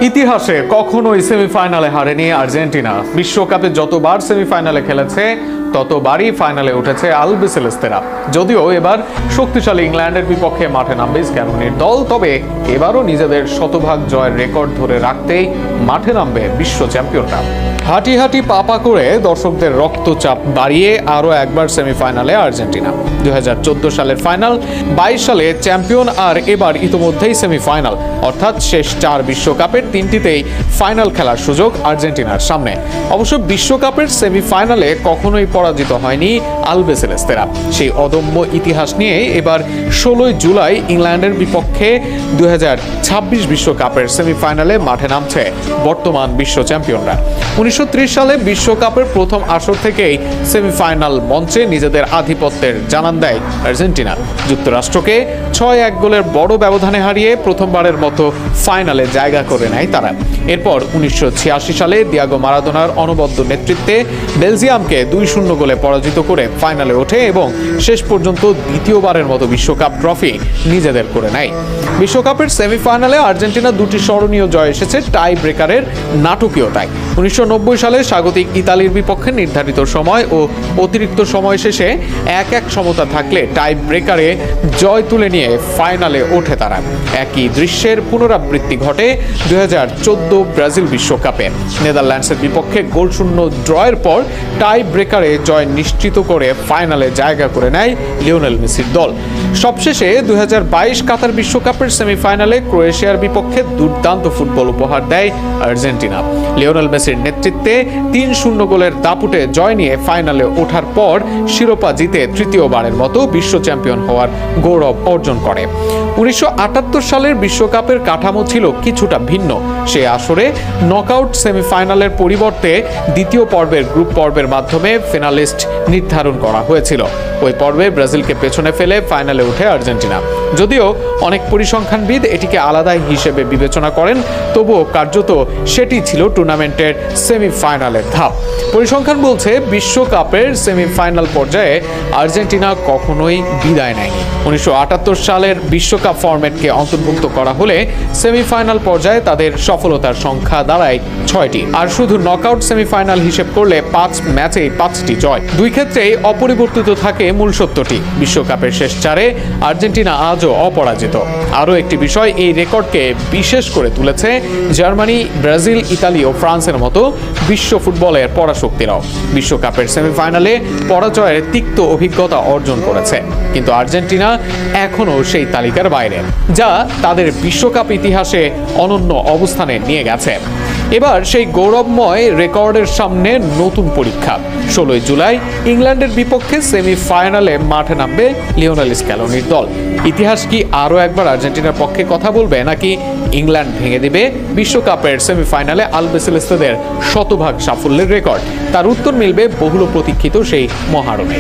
ইতিহাসে কখনোই সেমিফাইনালে হারেনি আর্জেন্টিনা। বিশ্বকাপে যতবার সেমিফাইনালে খেলেছে ততবারই ফাইনালে উঠেছে আলবিসেলেস্তেরা। যদিও এবার শক্তিশালী ইংল্যান্ডের বিপক্ষে মাঠে নামবে স্ক্যালোনির দল, তবে এবারও নিজেদের শতভাগ জয়ের রেকর্ড ধরে রাখতেই মাঠে নামবে বিশ্ব চ্যাম্পিয়নরা। হাঁটি হাঁটি পাপা করে দর্শকদের রক্তচাপ বাড়িয়ে আরও একবার সেমিফাইনালে আর্জেন্টিনা। 2014 সালের ফাইনাল, 22 সালে চ্যাম্পিয়ন, আর এবার ইতোমধ্যেই সেমিফাইনাল, অর্থাৎ শেষ 4 বিশ্বকাপের 3টিতেই ফাইনাল খেলার সুযোগ আর্জেন্টিনার সামনে। অবশ্য বিশ্বকাপের সেমিফাইনালে কখনোই পরাজিত হয়নি আলবিসেলেস্তেরা। সেই অদম্য ইতিহাস নিয়ে এবার 16 জুলাই ইংল্যান্ডের বিপক্ষে 2026 বিশ্বকাপের সেমিফাইনালে মাঠে নামছে বর্তমান বিশ্ব চ্যাম্পিয়নরা। 1930 সালে বিশ্বকাপের প্রথম আসর থেকেই সেমিফাইনাল মঞ্চে নিজেদের আধিপত্যের জানান দেয় আর্জেন্টিনা। যুক্তরাষ্ট্রকে 6-1 গোলের বড় ব্যবধানে হারিয়ে প্রথমবারের মতো ফাইনালে জায়গা করে নেয় তারা। এরপর 1986 সালে দিয়াগো মারাদোনার অনবদ্য নেতৃত্বে বেলজিয়ামকে 2-0 গোলে পরাজিত করে ফাইনালে ওঠে এবং শেষ পর্যন্ত দ্বিতীয়বারের মতো বিশ্বকাপ ট্রফি নিজেদের করে নেয়। বিশ্বকাপের সেমিফাইনালে আর্জেন্টিনা 2টি স্মরণীয় জয় এসেছে টাই ব্রেকারের নাটকীয়তায়। 1990 সালে স্বাগতিক ইতালির বিপক্ষে নির্ধারিত সময় ও অতিরিক্ত সময় শেষে 1-1 সমতা থাকলে টাই ব্রেকারে জয় তুলে নিয়ে ফাইনালে ওঠে তারা। একই দৃশ্যের পুনরাবৃত্তি ঘটে 2014 ব্রাজিল বিশ্বকাপে। নেদারল্যান্ডসের বিপক্ষে গোলশূন্য ড্রয়ের পর টাই ব্রেকারে জয় নিশ্চিত করে ফাইনালে জায়গা করে নেয় লিওনেল মেসির দল। সবশেষে 2022 কাতার বিশ্বকাপের সেমিফাইনালে ক্রোয়েশিয়ার বিপক্ষে দুর্দান্ত ফুটবল উপহার দেয় আর্জেন্টিনা। লিওনেল মেসির নেতৃত্বে 3-0 গোলের দাপুটে জয় নিয়ে ফাইনালে ওঠার পর শিরোপা জিতে তৃতীয়বারের মতো বিশ্ব চ্যাম্পিয়ন হওয়ার গৌরব অর্জন করে। 1978 সালের বিশ্বকাপের কাঠামো ছিল কিছুটা ভিন্ন। সে আসরে নকআউট সেমিফাইনালের পরিবর্তে দ্বিতীয় পর্বের গ্রুপ পর্বের মাধ্যমে ফিনালিস্ট নির্ধারণ করা হয়েছিল। ওই পর্বে ব্রাজিলকে পেছনে ফেলে ফাইনালে ওঠে আর্জেন্টিনা। যদিও অনেক পরিসংখ্যানবিদ এটিকে আলাদা হিসেবে বিবেচনা করেন, তবুও কার্যত সেটি ছিল টুর্নামেন্টের সেমিফাইনালের ধাপ। পরিসংখ্যান বলছে বিশ্বকাপের সেমিফাইনাল পর্যায়ে আর্জেন্টিনা কখনোই বিদায় নেয়নি। 1978 সালের বিশ্বকাপ ফরম্যাটকে অন্তর্ভুক্ত করা হলে সেমিফাইনাল পর্যায়ে তাদের সফলতার সংখ্যা দাঁড়ায় 6টি, আর শুধু নকআউট সেমিফাইনাল হিসেব করলে 5 ম্যাচেই 5টি জয়। দুই ক্ষেত্রেই অপরিবর্তিত থাকে মূল সত্যটি, বিশ্বকাপের শেষ 4-এ আর্জেন্টিনা আজও অপরাজিত। আরও একটি বিষয় এই রেকর্ডকে বিশেষ করে তুলেছে জার্মানি, ব্রাজিল, ইতালি ও ফ্রান্সের মতো বিশ্ব ফুটবলের পরাশক্তিরাও। বিশ্বকাপের সেমিফাইনালে পরাজয়ের তিক্ত অভিজ্ঞতা অর্জন করেছে, কিন্তু আর্জেন্টিনা এখনও সেই তালিকার বাইরে, যা তাদের বিশ্বকাপ ইতিহাসে অনন্য অবস্থানে নিয়ে গেছে। এবার সেই গৌরবময় রেকর্ডের সামনে নতুন পরীক্ষা। 16 জুলাই ইংল্যান্ডের বিপক্ষে সেমিফাইনালে মাঠে নামবে লিওনেল স্ক্যালোনির দল। ইতিহাস কি আরও একবার আর্জেন্টিনার পক্ষে কথা বলবে, নাকি ইংল্যান্ড ভেঙে দিবে বিশ্বকাপের সেমিফাইনালে আলবিসেলেস্তেদের শতভাগ সাফল্যের রেকর্ড? তার উত্তর মিলবে বহুল প্রতীক্ষিত সেই মহারণে।